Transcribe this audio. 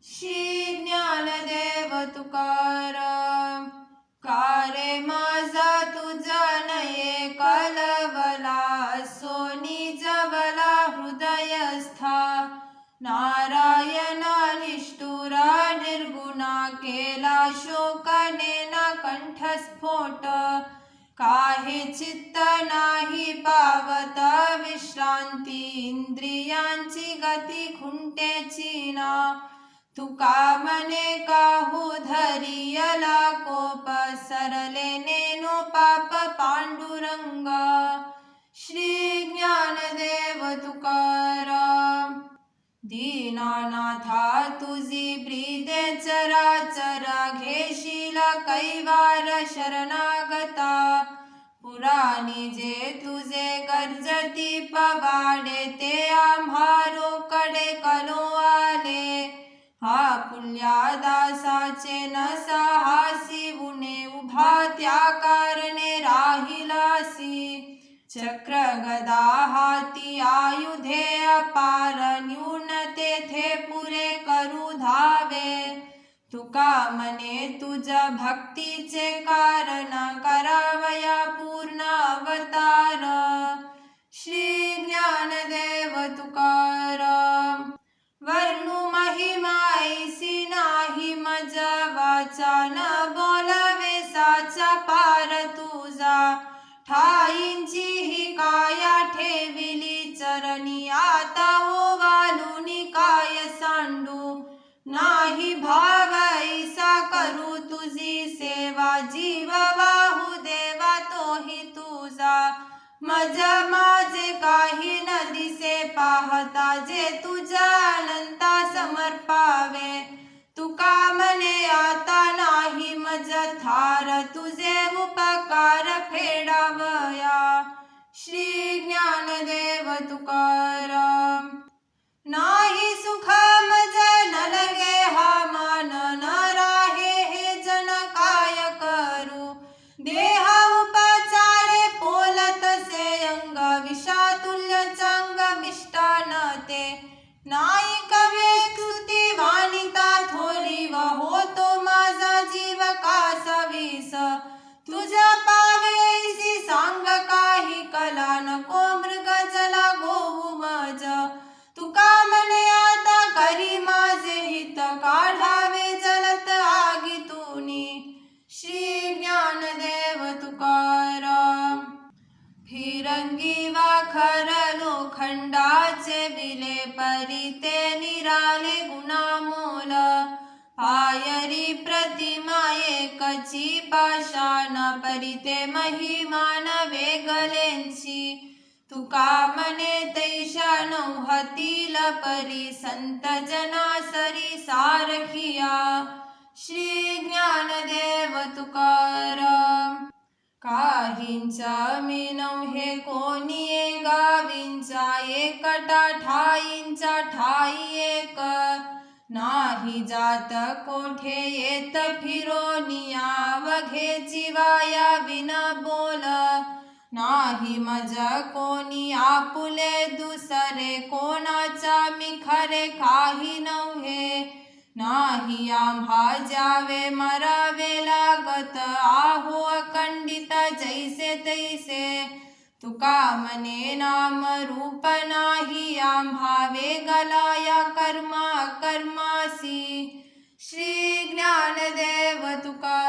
श्री ज्ञानदेव तुकाराम. कारे माझा तुझा नये कलवला, सोनी जवला हृदयस्था. नारायणा निष्ठुरा निर्गुणा, केला शोकने ना कंठस्फोट. काहे चित्त नाही पावत विश्रांती, इंद्रियांची गती खुंटेची ना. तुका मने काहू धरियला कोप, सरले नेनो पाप पांडुरंग. श्री ज्ञानदेव तुकाराम. दीनानाथा तुझी ब्रीदे चराचर, घेशील कैवार शरणागता. पुराणी जे तुझे गर्जती पवाडे, ते आम्हा रोकडे कलो आले. हा पुल्या दासाचे न साहसी, उणे उभा त्या कारणे राहिलासी. चक्र गदा हाती आयुधे अपार, न्यून तेथे पुरे करू धावे. तुका मने तुझ भक्तीचे कारण, करावया पूर्ण अवतार. श्री ज्ञानदेव तुकाराम. वर्णू महिमा ऐसी नाही मज वाचा, न बोलावे साचा पार तुझा. ठाईंची ही काया ठेविली चरणी, आता ओवालुनी काय सांडू. नाही भाव ऐसा करू तुझी सेवा, जीव वाहू देवा तोही तुझा. मज माझे काही न दिसे पाहता, जे तुझ्या अनंता समर्पावे. तुका मने आता नाही मज थार, तुझे उपकार फेडावया. श्री ज्ञानदेव तुकाराम. नाही सुख मज न लगे हा मान, न राहे हे जन काय करू. देह उपचारे पोलतसे अंग, विषातुल्य चंग मिष्टान ते. नाही कवे स्तुती वाणिता थोरी, व होतो माझा जीव कासवीस. तुझ्या पावेसी सांग काही कला, नको मृग जला गोवू मज. तुका मने आता करी माझे हित, काढावे जलत आगीतूनी. श्री ज्ञानदेव तुकाराम. फिरंगी वाखर लोखंडाचे विले, परिते निराले गुणामोल. पायरी प्रतिमा एकची पाषाण, परिते महिमान वेगलेंची. तुका मने तैशा नौहतील परी, संत जना सरी सारखिया. श्री ज्ञानदेव तुकाराम. काहींचा मी नव्हे कोणीये गावींचा, एकटा ठाईंचा ठाई एक. नाही जात कोठे येत फिरोनिया, वघेची वाया विन बोल. नाही मज कोणी आपुले दुसरे, कोणाचा मी खरे काही नव्हे. नाही आम्हा जावे मरावे लागत, आहो अखंडित जैसे तैसे. तुका मने नाम रूप नाही आम्हा, वेगला या कर्मा कर्मासी. श्री ज्ञानदेव तुकाराम.